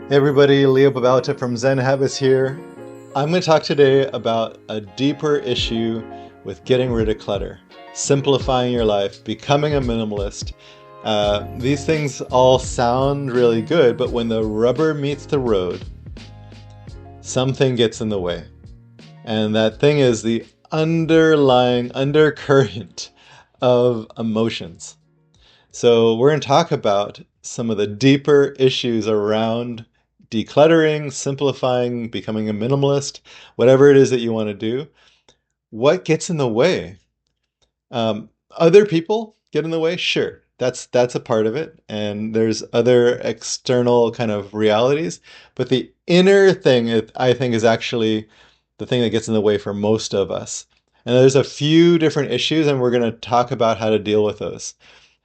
Hey everybody, Leo Babauta from Zen Habits here. I'm going to talk today about a deeper issue with getting rid of clutter, simplifying your life, becoming a minimalist. These things all sound really good, but when the rubber meets the road, something gets in the way. And that thing is the underlying undercurrent of emotions. So we're going to talk about some of the deeper issues around decluttering, simplifying, becoming a minimalist, whatever it is that you want to do. What gets in the way? Other people get in the way, sure. That's a part of it, and there's other external kind of realities, but the inner thing I think is actually the thing that gets in the way for most of us. And there's a few different issues, and we're going to talk about how to deal with those.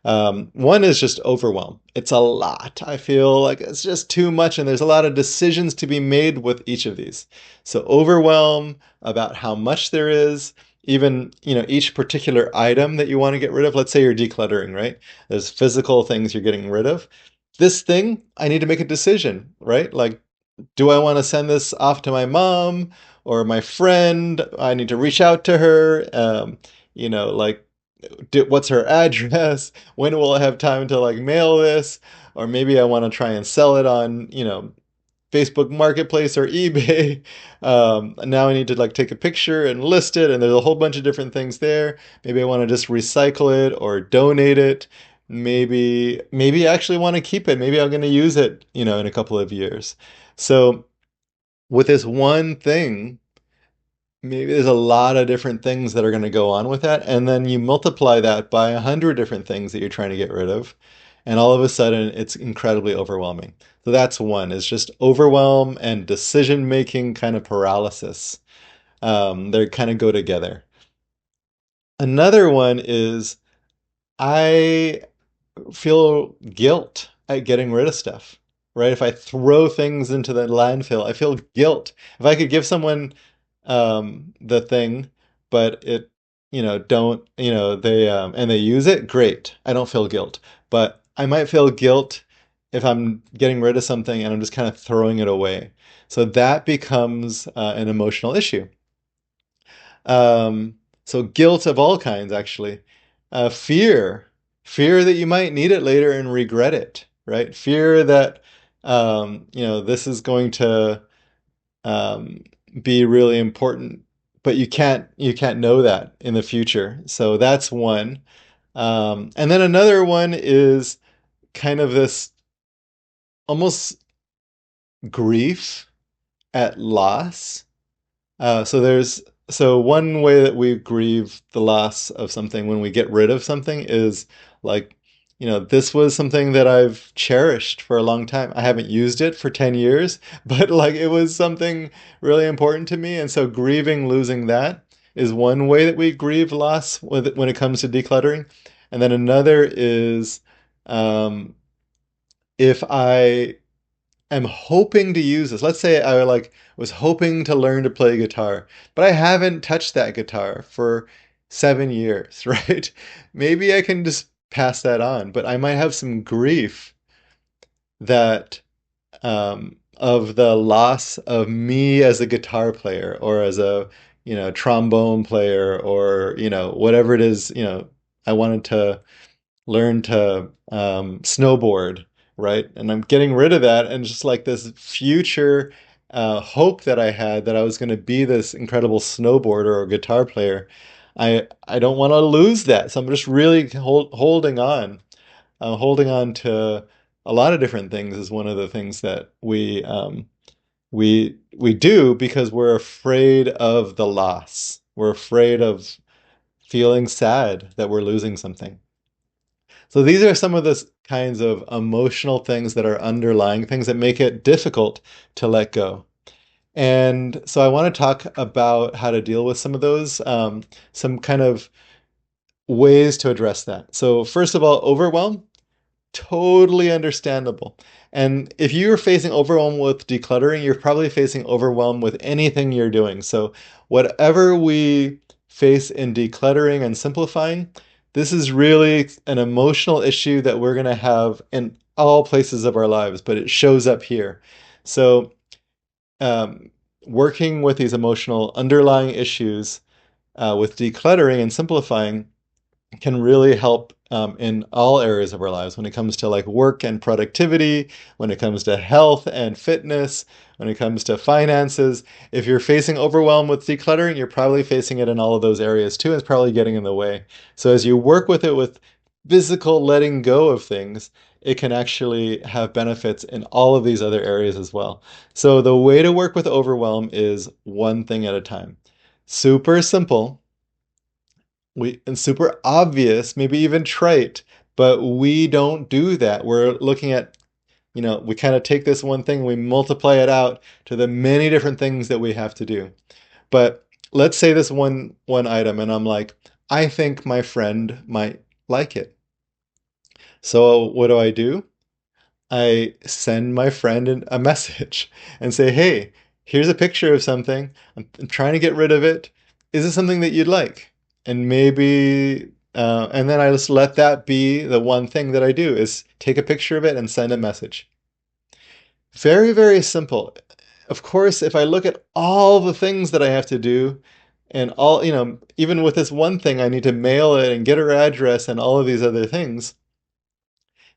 One is just overwhelm. It's a lot. I feel like it's just too much, and there's a lot of decisions to be made with each of these. So overwhelm about how much there is, even each particular item that you want to get rid of. Let's say you're decluttering, right? There's physical things you're getting rid of. This thing, I need to make a decision, right? Like, do I want to send this off to my mom or my friend? I need to reach out to her. Like what's her address? When will I have time to like mail this? Or maybe I want to try and sell it on, Facebook Marketplace or eBay. Now I need to like take a picture and list it, and there's a whole bunch of different things there. Maybe I want to just recycle it or donate it. Maybe I actually want to keep it. Maybe I'm going to use it, in a couple of years. So with this one thing, maybe there's a lot of different things that are going to go on with that, and then you multiply that by 100 different things that you're trying to get rid of, and all of a sudden it's incredibly overwhelming. So that's one, is just overwhelm and decision making kind of paralysis. They kind of go together. Another one is I feel guilt at getting rid of stuff, right? If I throw things into the landfill, I feel guilt. If I could give someone the thing, but it, don't, and they use it, great. I don't feel guilt. But I might feel guilt if I'm getting rid of something and I'm just kind of throwing it away. So that becomes an emotional issue. So guilt of all kinds, actually. Fear, fear that you might need it later and regret it, right? Fear that, this is going to um, be really important, but you can't know that in the future. So that's one. And then another one is kind of this almost grief at loss. So one way that we grieve the loss of something when we get rid of something is like, this was something that I've cherished for a long time. I haven't used it for 10 years, but like it was something really important to me. And so grieving losing that is one way that we grieve loss when it comes to decluttering. And then another is um, if I'm hoping to use this. Let's say I like was hoping to learn to play guitar, but I haven't touched that guitar for 7 years, right? Maybe I can just pass that on, but I might have some grief that of the loss of me as a guitar player or as a trombone player or whatever it is I wanted to learn to snowboard, right? And I'm getting rid of that, and just like this future hope that I had that I was going to be this incredible snowboarder or guitar player. I don't want to lose that, so I'm just really holding on. Holding on to a lot of different things is one of the things that we do because we're afraid of the loss. We're afraid of feeling sad that we're losing something. So these are some of the kinds of emotional things that are underlying things that make it difficult to let go. And so I want to talk about how to deal with some of those, some kind of ways to address that. So first of all, overwhelm, totally understandable. And if you're facing overwhelm with decluttering, you're probably facing overwhelm with anything you're doing. So whatever we face in decluttering and simplifying, this is really an emotional issue that we're going to have in all places of our lives, but it shows up here. So, um, working with these emotional underlying issues with decluttering and simplifying can really help in all areas of our lives when it comes to like work and productivity, when it comes to health and fitness, when it comes to finances. If you're facing overwhelm with decluttering, you're probably facing it in all of those areas too. It's probably getting in the way. So as you work with it with physical letting go of things, it can actually have benefits in all of these other areas as well. So the way to work with overwhelm is one thing at a time. Super simple, and super obvious, maybe even trite, but we don't do that. We're looking at, we kind of take this one thing, we multiply it out to the many different things that we have to do. But let's say this one item, and I'm like, I think my friend might like it. So what do? I send my friend a message and say, hey, here's a picture of something. I'm trying to get rid of it. Is it something that you'd like? And maybe, and then I just let that be the one thing that I do is take a picture of it and send a message. Very, very simple. Of course, if I look at all the things that I have to do and all, even with this one thing, I need to mail it and get her address and all of these other things.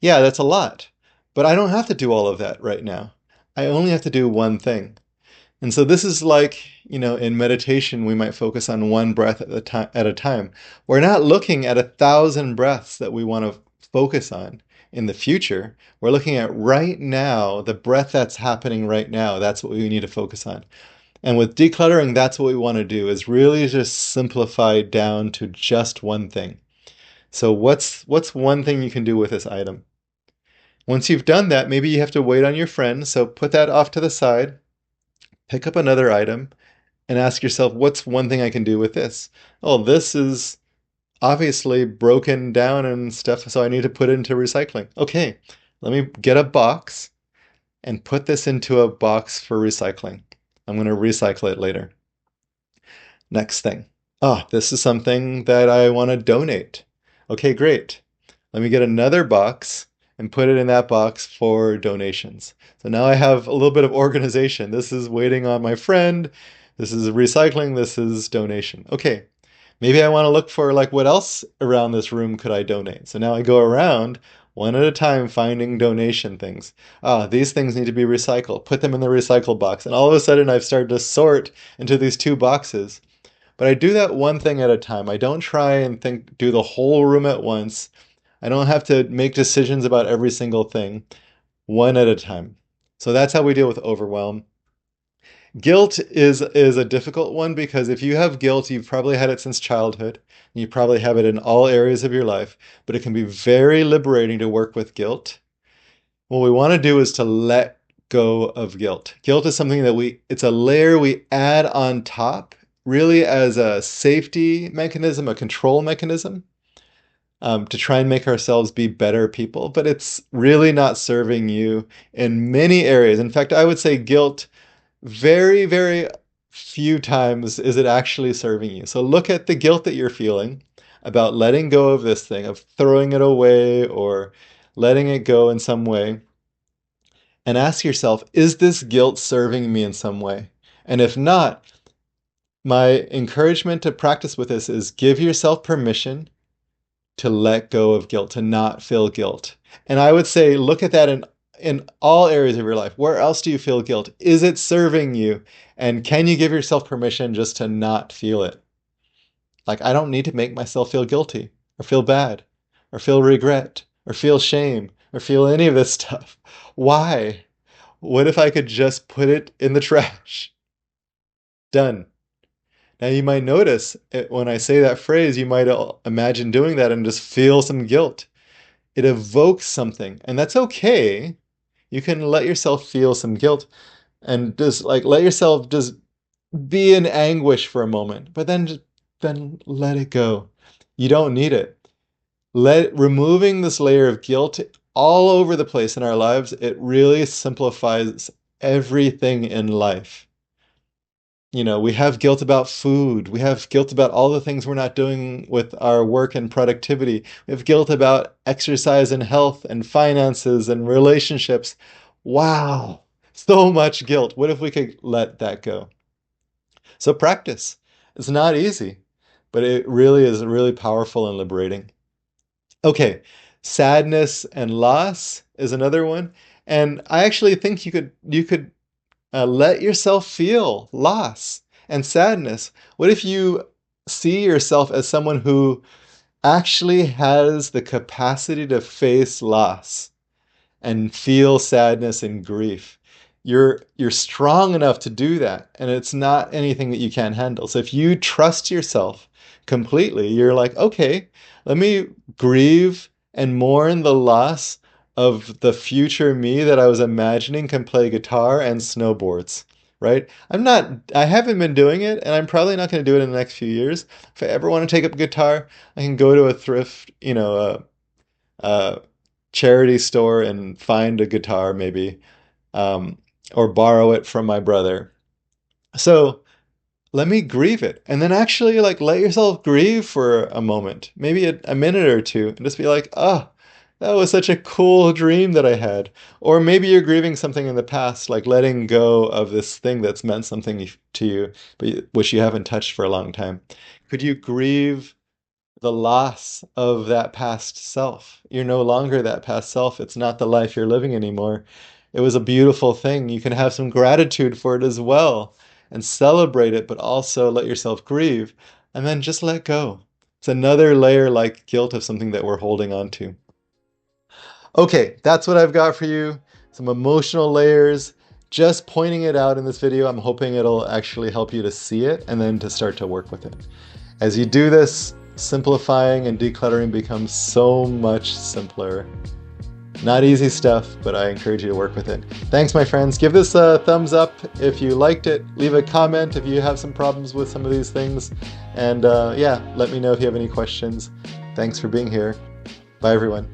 Yeah, that's a lot. But I don't have to do all of that right now. I only have to do one thing. And so this is like, in meditation, we might focus on one breath at a time. We're not looking at 1,000 breaths that we want to focus on in the future. We're looking at right now, the breath that's happening right now. That's what we need to focus on. And with decluttering, that's what we want to do is really just simplify down to just one thing. So what's one thing you can do with this item? Once you've done that, maybe you have to wait on your friend, so put that off to the side, pick up another item, and ask yourself, what's one thing I can do with this? Oh, this is obviously broken down and stuff, so I need to put it into recycling. Okay, let me get a box and put this into a box for recycling. I'm going to recycle it later. Next thing. Oh, this is something that I want to donate. Okay, great. Let me get another box and put it in that box for donations. So now I have a little bit of organization. This is waiting on my friend. This is recycling. This is donation. Okay, maybe I want to look for like what else around this room could I donate? So now I go around one at a time finding donation things. Ah, these things need to be recycled. Put them in the recycle box. And all of a sudden I've started to sort into these two boxes. But I do that one thing at a time. I don't try and do the whole room at once. I don't have to make decisions about every single thing, one at a time. So that's how we deal with overwhelm. Guilt is a difficult one because if you have guilt, you've probably had it since childhood. And you probably have it in all areas of your life, but it can be very liberating to work with guilt. What we want to do is to let go of guilt. Guilt is something that it's a layer we add on top, really as a safety mechanism, a control mechanism, to try and make ourselves be better people, but it's really not serving you in many areas. In fact, I would say guilt, very, very few times is it actually serving you. So look at the guilt that you're feeling about letting go of this thing, of throwing it away or letting it go in some way, and ask yourself, is this guilt serving me in some way? And if not, my encouragement to practice with this is give yourself permission to let go of guilt, to not feel guilt. And I would say look at that in all areas of your life. Where else do you feel guilt? Is it serving you? And can you give yourself permission just to not feel it? Like, I don't need to make myself feel guilty or feel bad or feel regret or feel shame or feel any of this stuff. Why? What if I could just put it in the trash? Done. Now you might notice when I say that phrase, you might imagine doing that and just feel some guilt. It evokes something, and that's okay. You can let yourself feel some guilt and just like let yourself just be in anguish for a moment, but then let it go. You don't need it. Removing this layer of guilt all over the place in our lives, it really simplifies everything in life. We have guilt about food. We have guilt about all the things we're not doing with our work and productivity. We have guilt about exercise and health and finances and relationships. Wow. So much guilt. What if we could let that go? So practice. It's not easy, but it really is really powerful and liberating. Okay, sadness and loss is another one. And I actually think you could let yourself feel loss and sadness. What if you see yourself as someone who actually has the capacity to face loss and feel sadness and grief? You're strong enough to do that, and it's not anything that you can't handle. So if you trust yourself completely, you're like, okay, let me grieve and mourn the loss of the future me that I was imagining can play guitar and snowboards. Right? I haven't been doing it, and I'm probably not going to do it in the next few years. If I ever want to take up guitar, I can go to a thrift, a charity store and find a guitar maybe, um, or borrow it from my brother. So let me grieve it, and then actually like let yourself grieve for a moment, maybe a minute or two, and just be like, oh, that was such a cool dream that I had. Or maybe you're grieving something in the past, like letting go of this thing that's meant something to you, but which you haven't touched for a long time. Could you grieve the loss of that past self? You're no longer that past self. It's not the life you're living anymore. It was a beautiful thing. You can have some gratitude for it as well and celebrate it, but also let yourself grieve and then just let go. It's another layer like guilt of something that we're holding on to. Okay, that's what I've got for you. Some emotional layers. Just pointing it out in this video. I'm hoping it'll actually help you to see it and then to start to work with it. As you do this, simplifying and decluttering becomes so much simpler. Not easy stuff, but I encourage you to work with it. Thanks, my friends. Give this a thumbs up if you liked it. Leave a comment if you have some problems with some of these things. And yeah, let me know if you have any questions. Thanks for being here. Bye, everyone.